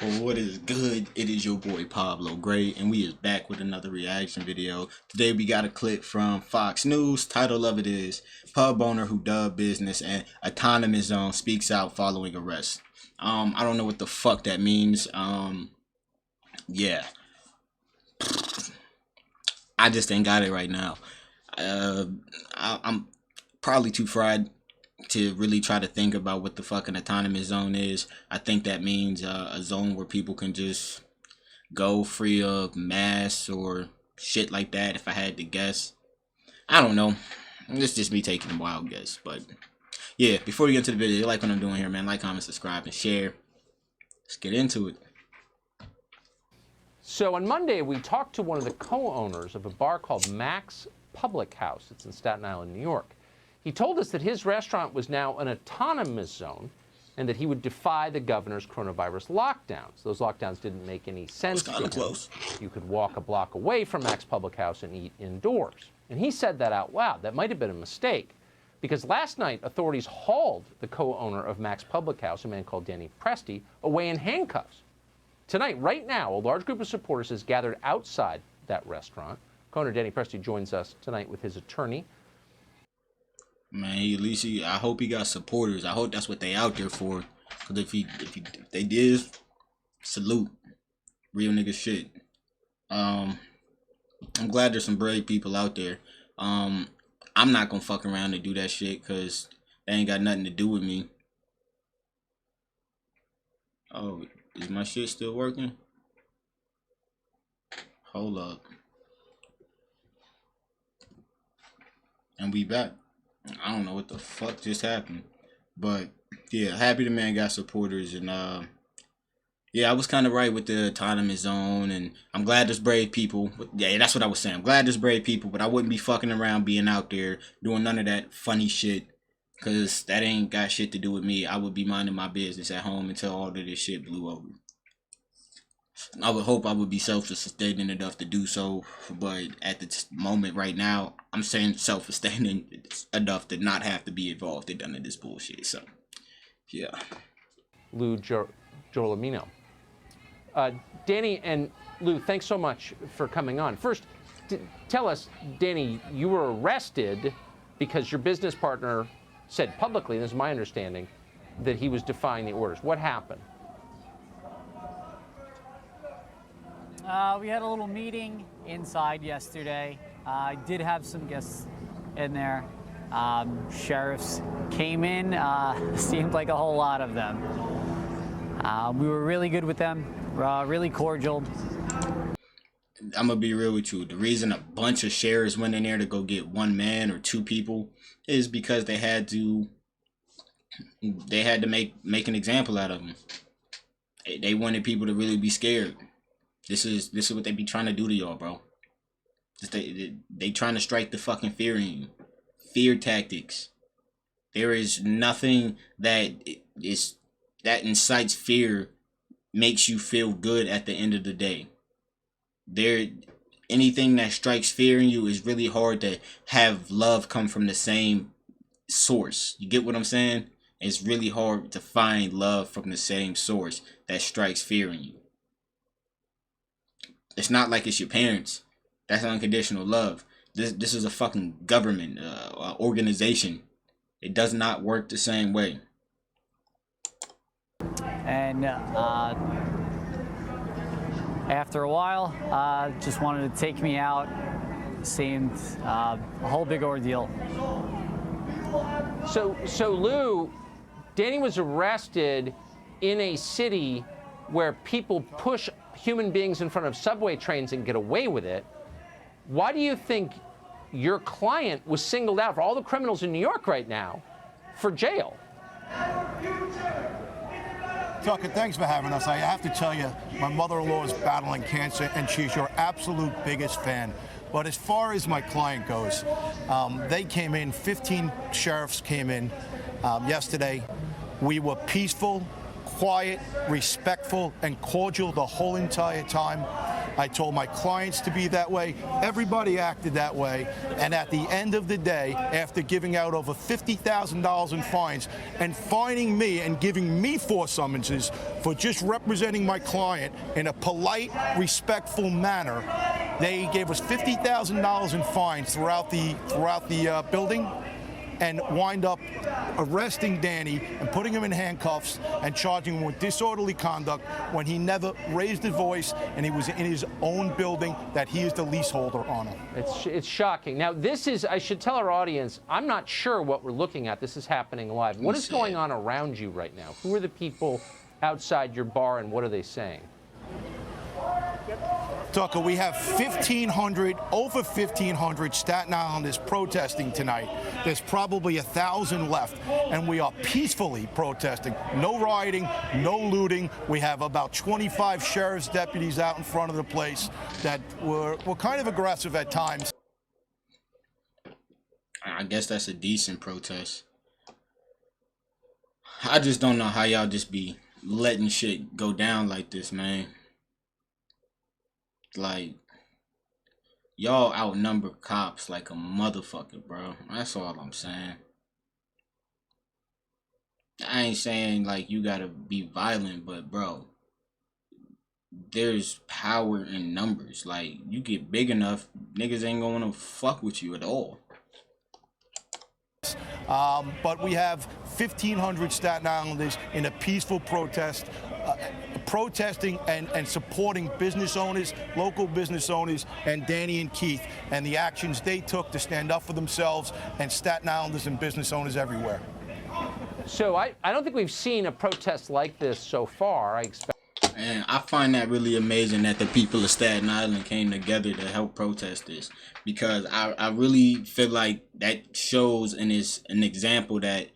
Well, what is good? It is your boy Pablo Gray, and we is back with another reaction video. Today we got a clip from Fox News. Title of it is "Pub Owner Who Dubbed Business and Autonomous Zone Speaks Out Following Arrest." I don't know what the fuck that means. Yeah, I just ain't got it right now. I'm probably too fried to really try to think about what the fucking autonomous zone is. I think that means a zone where people can just go free of mass or shit like that, if I had to guess. I don't know. It's just me taking a wild guess. But yeah, before we get into the video, like what I'm doing here, man. Like, comment, subscribe, and share. Let's get into it. So on Monday, we talked to one of the co-owners of a bar called Max Public House. It's in Staten Island, New York. He told us that his restaurant was now an autonomous zone and that he would defy the governor's coronavirus lockdowns. Those lockdowns didn't make any sense to him. Close. You could walk a block away from Max Public House and eat indoors. And he said that out loud. That might have been a mistake, because last night authorities hauled the co-owner of Max Public House, a man called Danny Presti, away in handcuffs. Tonight, right now, a large group of supporters has gathered outside that restaurant. Co-owner Danny Presti joins us tonight with his attorney. Man, at least I hope he got supporters. I hope that's what they out there for. Cause if they did, salute. Real nigga shit. I'm glad there's some brave people out there. I'm not gonna fuck around and do that shit cause they ain't got nothing to do with me. Oh, is my shit still working? Hold up. And we back. I don't know what the fuck just happened, but yeah, happy the man got supporters. And yeah, I was kind of right with the autonomous zone, and I'm glad there's brave people. Yeah, that's what I was saying. I'm glad there's brave people, but I wouldn't be fucking around being out there doing none of that funny shit, cause that ain't got shit to do with me. I would be minding my business at home until all of this shit blew over. I would hope I would be self-sustaining enough to do so, but at the moment right now, I'm saying self-sustaining enough to not have to be involved in none of this bullshit. So, yeah. Lou Giorlamino. Danny and Lou, thanks so much for coming on. First, tell us, Danny, you were arrested because your business partner said publicly, and this is my understanding, that he was defying the orders. What happened? We had a little meeting inside yesterday. I did have some guests in there. Sheriffs came in, seemed like a whole lot of them. We were really good with them, really cordial. I'm gonna be real with you. The reason a bunch of sheriffs went in there to go get one man or two people is because they had to make an example out of them. They wanted people to really be scared. This is what they be trying to do to y'all, bro. They trying to strike the fucking fear in you. Fear tactics. There is nothing that incites fear makes you feel good at the end of the day. Anything that strikes fear in you is really hard to have love come from the same source. You get what I'm saying? It's really hard to find love from the same source that strikes fear in you. It's not like it's your parents. That's unconditional love. This is a fucking government organization. It does not work the same way. And after a while, just wanted to take me out. Seemed a whole big ordeal. So Lou, Danny was arrested in a city where people push human beings in front of subway trains and get away with it. Why do you think your client was singled out for all the criminals in New York right now for jail? Tucker, thanks for having us. I have to tell you, my mother-in-law is battling cancer, and she's your absolute biggest fan. But as far as my client goes, they came in, 15 sheriffs came in yesterday. We were peaceful, quiet, respectful, and cordial the whole entire time. I told my clients to be that way. Everybody acted that way. And at the end of the day, after giving out over $50,000 in fines and fining me and giving me 4 summonses for just representing my client in a polite, respectful manner, they gave us $50,000 in fines throughout the building, and wind up arresting Danny and putting him in handcuffs and charging him with disorderly conduct when he never raised his voice and he was in his own building that he is the leaseholder on. It's shocking. Now, this is, I should tell our audience, I'm not sure what we're looking at. This is happening live. What is going on around you right now? Who are the people outside your bar and what are they saying? Tucker, we have over 1,500 Staten Islanders protesting tonight. There's probably 1,000 left, and we are peacefully protesting. No rioting, no looting. We have about 25 sheriff's deputies out in front of the place that were kind of aggressive at times. I guess that's a decent protest. I just don't know how y'all just be letting shit go down like this, man. Like, y'all outnumber cops like a motherfucker, bro. That's all I'm saying. I ain't saying like you gotta be violent, but bro, there's power in numbers. Like, you get big enough, niggas ain't gonna fuck with you at all. But we have 1,500 Staten Islanders in a peaceful protest, protesting and supporting business owners, local business owners, and Danny and Keith, and the actions they took to stand up for themselves and Staten Islanders and business owners everywhere. So I don't think we've seen a protest like this so far. I expect. And I find that really amazing that the people of Staten Island came together to help protest this, because I really feel like that shows and is an example that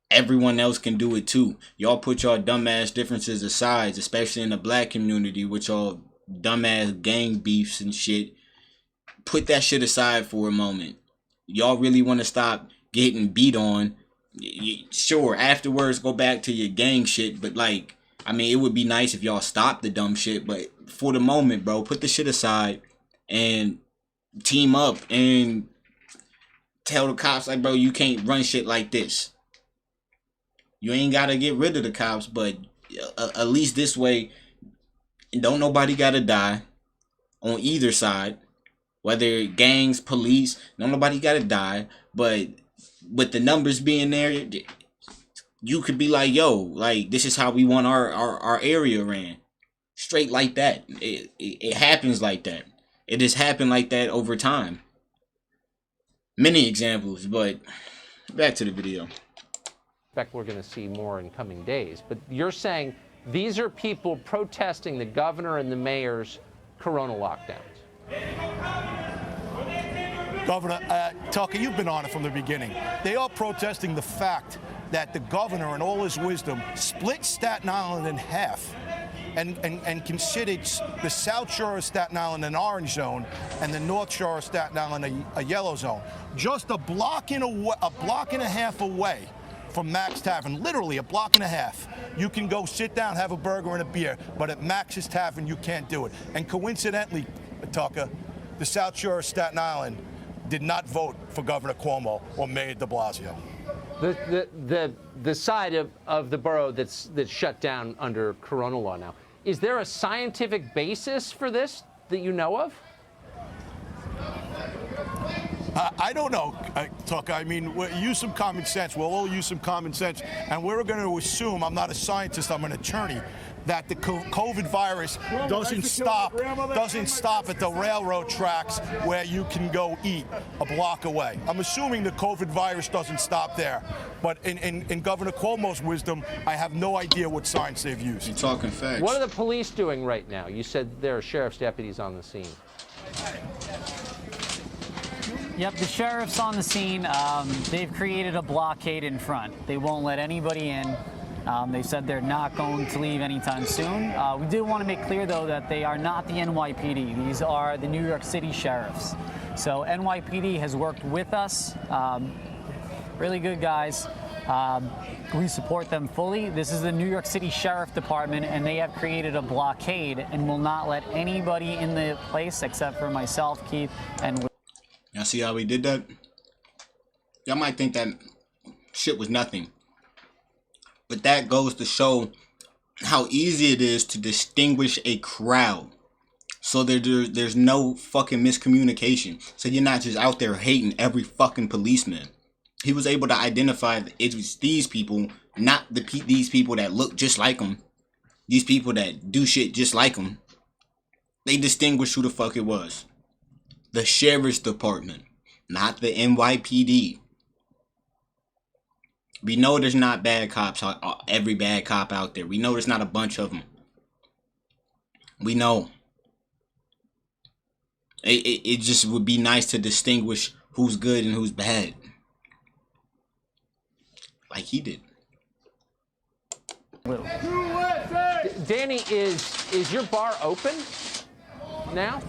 everyone else can do it too. Y'all put y'all dumbass differences aside, especially in the black community with y'all dumbass gang beefs and shit. Put that shit aside for a moment. Y'all really want to stop getting beat on. Sure, afterwards go back to your gang shit, but like, I mean, it would be nice if y'all stopped the dumb shit, but for the moment, bro, put the shit aside and team up and tell the cops, like, bro, you can't run shit like this. You ain't got to get rid of the cops, but at least this way, don't nobody got to die on either side, whether gangs, police, don't nobody got to die, but with the numbers being there, you could be like, yo, like, this is how we want our area ran. Straight like that. It happens like that. It has happened like that over time. Many examples, but back to the video. I expect we're going to see more in coming days. But you're saying these are people protesting the governor and the mayor's corona lockdowns. Governor, Tucker, you've been on it from the beginning. They are protesting the fact that the governor, in all his wisdom, split Staten Island in half and considered the South Shore of Staten Island an orange zone and the North Shore of Staten Island a yellow zone. Just a block and a half away from Mac's Tavern, literally a block and a half, you can go sit down, have a burger and a beer, but at Mac's Tavern, you can't do it. And coincidentally, Tucker, the South Shore of Staten Island did not vote for Governor Cuomo or Mayor de Blasio. The side of the borough that's shut down under corona law now, is there a scientific basis for this that you know of? I don't know, Tucker. I mean, use some common sense. We'll all use some common sense. And we're going to assume, I'm not a scientist, I'm an attorney, that the COVID virus doesn't stop at the railroad tracks where you can go eat a block away. I'm assuming the COVID virus doesn't stop there. But in Governor Cuomo's wisdom, I have no idea what science they've used. You're talking facts. What are the police doing right now? You said there are sheriff's deputies on the scene. Yep, the sheriff's on the scene. They've created a blockade in front. They won't let anybody in. They said they're not going to leave anytime soon. We do want to make clear, though, that they are not the NYPD. These are the New York City sheriffs. So NYPD has worked with us. Really good guys. We support them fully. This is the New York City Sheriff Department, and they have created a blockade and will not let anybody in the place except for myself, Keith, and... Y'all see how we did that? Y'all might think that shit was nothing. But that goes to show how easy it is to distinguish a crowd. So there's no fucking miscommunication. So you're not just out there hating every fucking policeman. He was able to identify it was these people, not these people that look just like him. These people that do shit just like him. They distinguished who the fuck it was. The Sheriff's Department, not the NYPD. We know there's not bad cops, every bad cop out there. We know there's not a bunch of them. We know. It just would be nice to distinguish who's good and who's bad. Like he did. Danny, is your bar open now?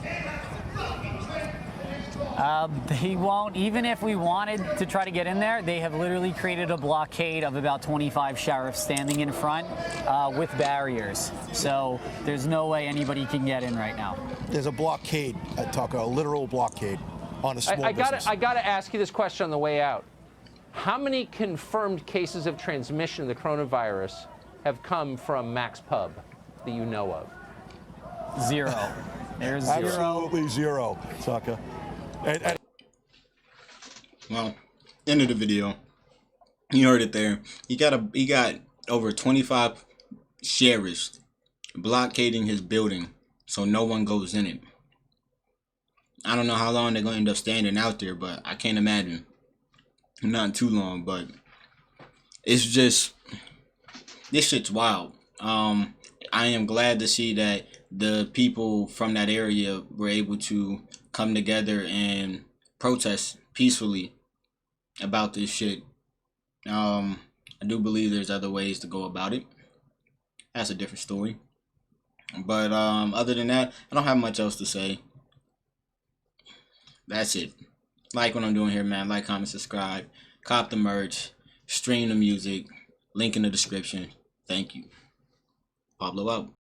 They won't. Even if we wanted to try to get in there, they have literally created a blockade of about 25 sheriffs standing in front with barriers. So there's no way anybody can get in right now. There's a blockade, Tucker, a literal blockade on a small business. I gotta ask you this question on the way out. How many confirmed cases of transmission of the coronavirus have come from Max Pub that you know of? Zero. There's zero. Absolutely zero, Tucker. Well, end of the video. You heard it there. He got over 25 sheriffs blockading his building so no one goes in it. I don't know how long they're gonna end up standing out there, but I can't imagine. Not too long, but it's just, this shit's wild. I am glad to see that the people from that area were able to come together and protest peacefully about this shit. I do believe there's other ways to go about it. That's a different story. But other than that, I don't have much else to say. That's it. Like what I'm doing here, man. Like, comment, subscribe. Cop the merch. Stream the music. Link in the description. Thank you. Pablo out.